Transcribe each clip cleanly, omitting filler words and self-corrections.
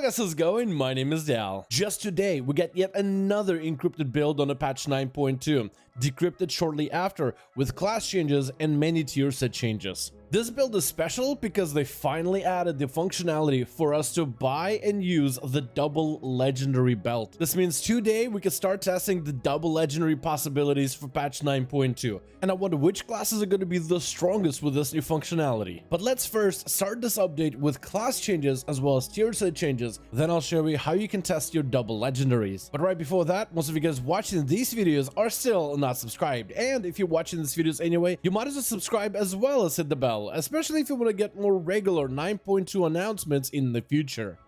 guys, how's it going? My name is Dal. Just today, we get yet another encrypted build on a patch 9.2, decrypted shortly after, with class changes and many tier set changes. This build is special because they finally added the functionality for us to buy and use the double legendary belt. This means today we can start testing the double legendary possibilities for patch 9.2, and I wonder which classes are going to be the strongest with this new functionality. But let's first start this update with class changes as well as tier set changes, then I'll show you how you can test your double legendaries. But right before that, most of you guys watching these videos are still not subscribed, and if you're watching these videos anyway, you might as well subscribe as well as hit the bell, especially if you want to get more regular 9.2 announcements in the future.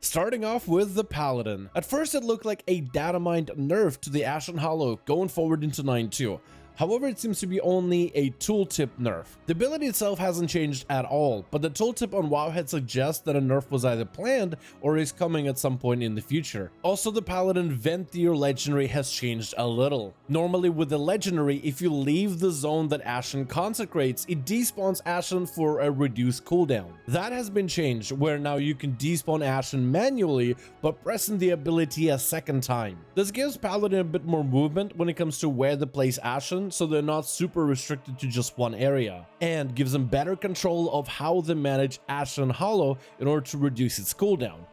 Starting off with the Paladin. At first it looked like a data mined nerf to the Ashen Hollow going forward into 9.2. However, it seems to be only a tooltip nerf. The ability itself hasn't changed at all, but the tooltip on Wowhead suggests that a nerf was either planned or is coming at some point in the future. Also, the Paladin Vent Tier legendary has changed a little. Normally with the legendary, if you leave the zone that Ashen consecrates, it despawns Ashen for a reduced cooldown. That has been changed, where now you can despawn Ashen manually, but pressing the ability a second time. This gives Paladin a bit more movement when it comes to where to place Ashen, so they're not super restricted to just one area, and gives them better control of how they manage Ashen Hollow in order to reduce its cooldown.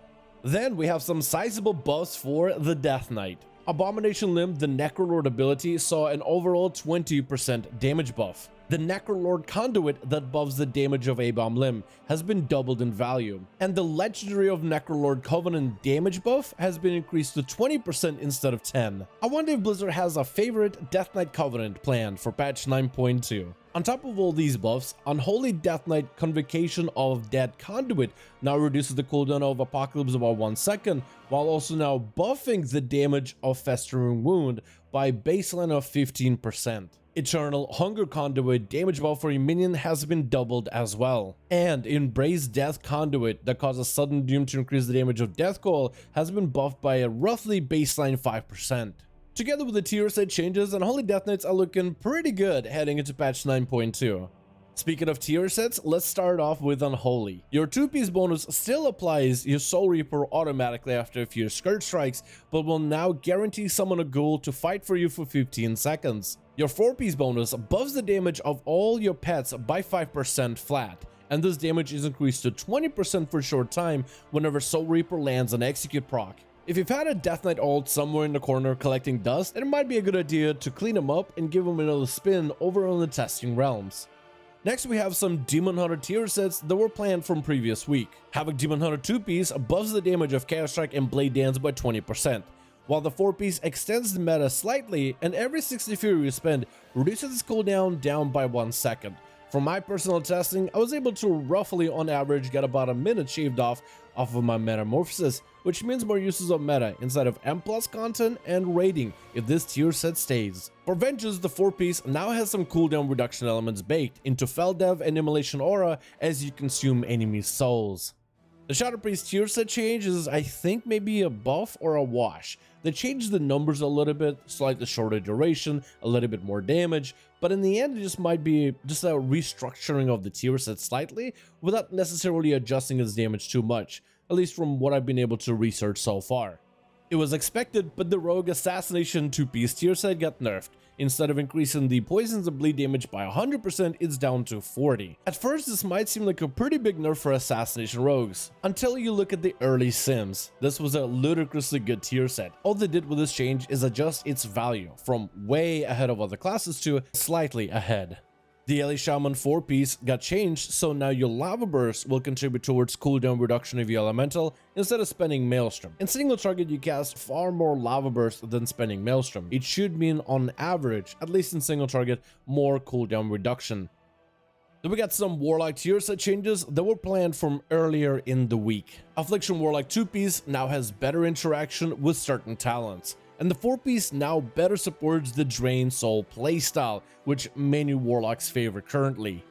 Then we have some sizable buffs for the Death Knight. Abomination Limb, the Necrolord ability, saw an overall 20% damage buff. The Necrolord Conduit that buffs the damage of A-Bomb Limb has been doubled in value, and the Legendary of Necrolord Covenant damage buff has been increased to 20% instead of 10. I wonder if Blizzard has a favorite Death Knight Covenant planned for patch 9.2. On top of all these buffs, Unholy Death Knight Convocation of Dead Conduit now reduces the cooldown of Apocalypse about 1 second, while also now buffing the damage of Festering Wound by baseline of 15%. Eternal Hunger Conduit damage buff for a minion has been doubled as well. And Embrace Death Conduit that causes sudden doom to increase the damage of Death Coil has been buffed by a roughly baseline 5%. Together with the tier set changes, Unholy Death Knights are looking pretty good heading into patch 9.2. Speaking of tier sets, let's start off with Unholy. Your 2-piece bonus still applies your Soul Reaper automatically after a few Scourge Strikes, but will now guarantee summon a ghoul to fight for you for 15 seconds. Your 4-piece bonus buffs the damage of all your pets by 5% flat, and this damage is increased to 20% for a short time whenever Soul Reaper lands an Execute proc. If you've had a Death Knight ult somewhere in the corner collecting dust, it might be a good idea to clean him up and give him another spin over on the Testing Realms. Next, we have some Demon Hunter tier sets that were planned from previous week. Havoc Demon Hunter 2-piece buffs the damage of Chaos Strike and Blade Dance by 20%, while the 4-piece extends the meta slightly, and every 60 Fury you spend reduces its cooldown down by 1 second. From my personal testing, I was able to roughly on average get about a minute shaved off of my Metamorphosis, which means more uses of meta inside of M+ content and raiding if this tier set stays. For Vengeance, the 4-piece now has some cooldown reduction elements baked into Feldev and Immolation Aura as you consume enemy souls. The Shadow Priest tier set change is, I think, maybe a buff or a wash. They changed the numbers a little bit, slightly shorter duration, a little bit more damage, but in the end it just might be just a restructuring of the tier set slightly without necessarily adjusting its damage too much, at least from what I've been able to research so far. It was expected, but the Rogue Assassination 2-piece tier set got nerfed. Instead of increasing the poisons and bleed damage by 100%, it's down to 40. At first, this might seem like a pretty big nerf for Assassination Rogues, until you look at the early Sims. This was a ludicrously good tier set. All they did with this change is adjust its value from way ahead of other classes to slightly ahead. The Ellie Shaman 4-piece got changed, so now your Lava Burst will contribute towards cooldown reduction of your elemental instead of spending Maelstrom. In single target, you cast far more Lava Burst than spending Maelstrom. It should mean, on average, at least in single target, more cooldown reduction. Then we got some Warlock tier set changes that were planned from earlier in the week. Affliction Warlock 2-piece now has better interaction with certain talents, and the 4-piece now better supports the Drain Soul playstyle, which many Warlocks favor currently.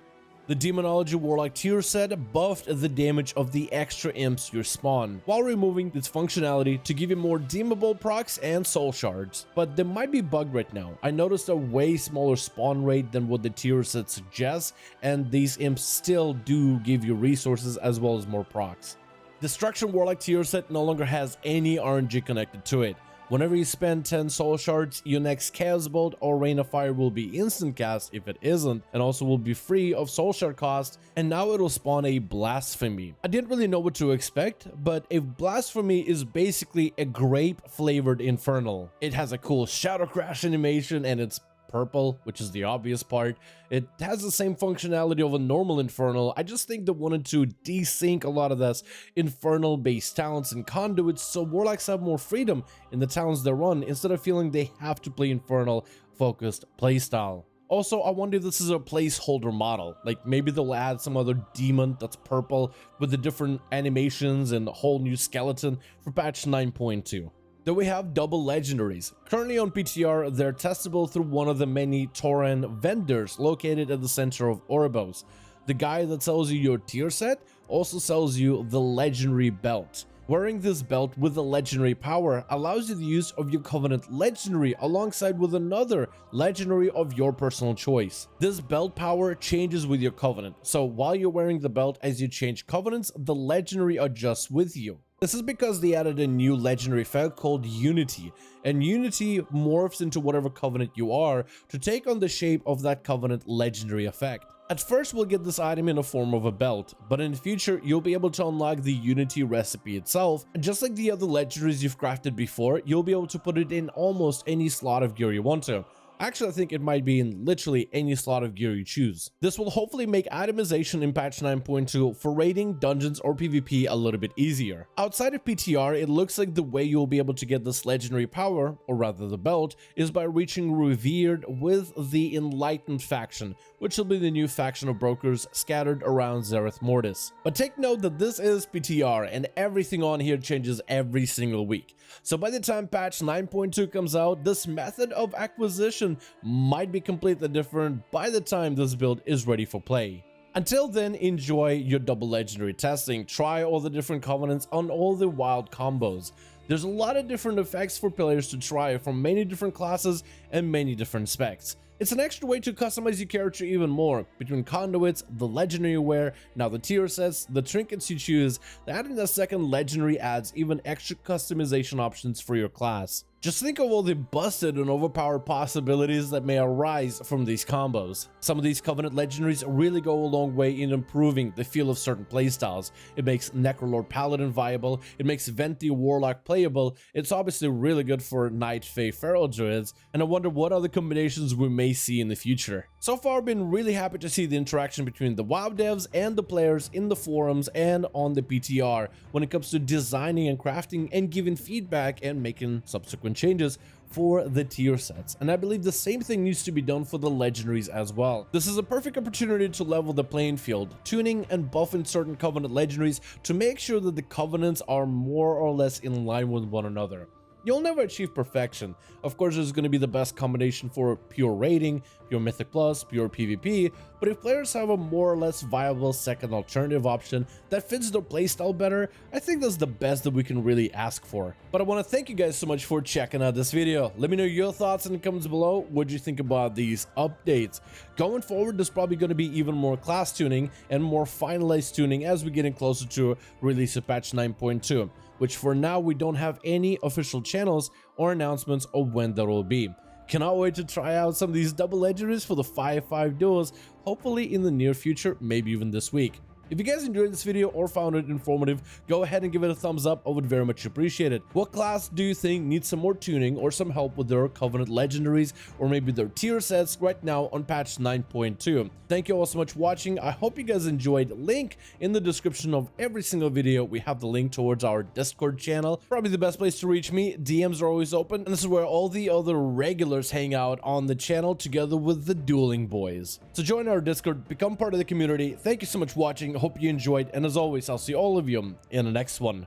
The Demonology Warlock tier set buffed the damage of the extra imps you spawn, while removing its functionality to give you more deemable procs and soul shards. But they might be bugged right now. I noticed a way smaller spawn rate than what the tier set suggests, and these imps still do give you resources as well as more procs. Destruction Warlock tier set no longer has any RNG connected to it. Whenever you spend 10 soul shards, your next Chaos Bolt or Rain of Fire will be instant cast if it isn't, and also will be free of soul shard cost, and now it'll spawn a Blasphemy. I didn't really know what to expect, but a Blasphemy is basically a grape flavored Infernal. It has a cool Shadow Crash animation and it's purple, which is the obvious part. It has the same functionality of a normal Infernal. I just think they wanted to desync a lot of this Infernal based talents and conduits so Warlocks have more freedom in the talents they run instead of feeling they have to play Infernal focused playstyle. Also, I wonder if this is a placeholder model, like maybe they'll add some other demon that's purple with the different animations and a whole new skeleton for patch 9.2. Then we have double legendaries. Currently on PTR, they're testable through one of the many Tauren vendors located at the center of Oribos. The guy that sells you your tier set also sells you the legendary belt. Wearing this belt with the legendary power allows you the use of your Covenant legendary alongside with another legendary of your personal choice. This belt power changes with your Covenant, so while you're wearing the belt as you change Covenants, the legendary adjusts with you. This is because they added a new legendary effect called Unity, and Unity morphs into whatever Covenant you are to take on the shape of that Covenant legendary effect. At first we'll get this item in the form of a belt, but in the future you'll be able to unlock the Unity recipe itself, and just like the other legendaries you've crafted before, you'll be able to put it in almost any slot of gear you want to. Actually, I think it might be in literally any slot of gear you choose. This will hopefully make itemization in patch 9.2 for raiding, dungeons, or PvP a little bit easier. Outside of PTR, it looks like the way you'll be able to get this legendary power, or rather the belt, is by reaching Revered with the Enlightened faction, which will be the new faction of brokers scattered around Zereth Mortis. But take note that this is PTR, and everything on here changes every single week. So by the time patch 9.2 comes out, this method of acquisition might be completely different by the time this build is ready for play. Until then, enjoy your double legendary testing, try all the different covenants on all the wild combos. There's a lot of different effects for players to try from many different classes and many different specs. It's an extra way to customize your character even more, between conduits, the legendary you wear, now the tier sets, the trinkets you choose. Adding a second legendary adds even extra customization options for your class. Just think of all the busted and overpowered possibilities that may arise from these combos. Some of these Covenant legendaries really go a long way in improving the feel of certain playstyles. It makes Necrolord Paladin viable, it makes Venti Warlock playable, it's obviously really good for Night Fae Feral Druids, and I wonder what other combinations we may see in the future. So far, I've been really happy to see the interaction between the WoW devs and the players in the forums and on the PTR when it comes to designing and crafting and giving feedback and making subsequent changes for the tier sets, and I believe the same thing needs to be done for the legendaries as well. This is a perfect opportunity to level the playing field, tuning and buffing certain Covenant legendaries to make sure that the Covenants are more or less in line with one another. You'll never achieve perfection. Of course, there's going to be the best combination for pure raiding, pure Mythic Plus, pure PvP, but if players have a more or less viable second alternative option that fits their playstyle better, I think that's the best that we can really ask for. But I want to thank you guys so much for checking out this video. Let me know your thoughts in the comments below. What do you think about these updates? Going forward, there's probably going to be even more class tuning and more finalized tuning as we're getting closer to release of patch 9.2. which for now we don't have any official channels or announcements of when that will be. Cannot wait to try out some of these double legendaries for the 5-5 duos, hopefully in the near future, maybe even this week. If you guys enjoyed this video or found it informative, go ahead and give it a thumbs up. I would very much appreciate it. What class do you think needs some more tuning or some help with their Covenant legendaries or maybe their tier sets right now on patch 9.2? Thank you all so much for watching. I hope you guys enjoyed. Link in the description of every single video. We have the link towards our Discord channel. Probably the best place to reach me. DMs are always open, and this is where all the other regulars hang out on the channel together with the dueling boys. So join our Discord, become part of the community. Thank you so much for watching. Hope you enjoyed, and as always, I'll see all of you in the next one.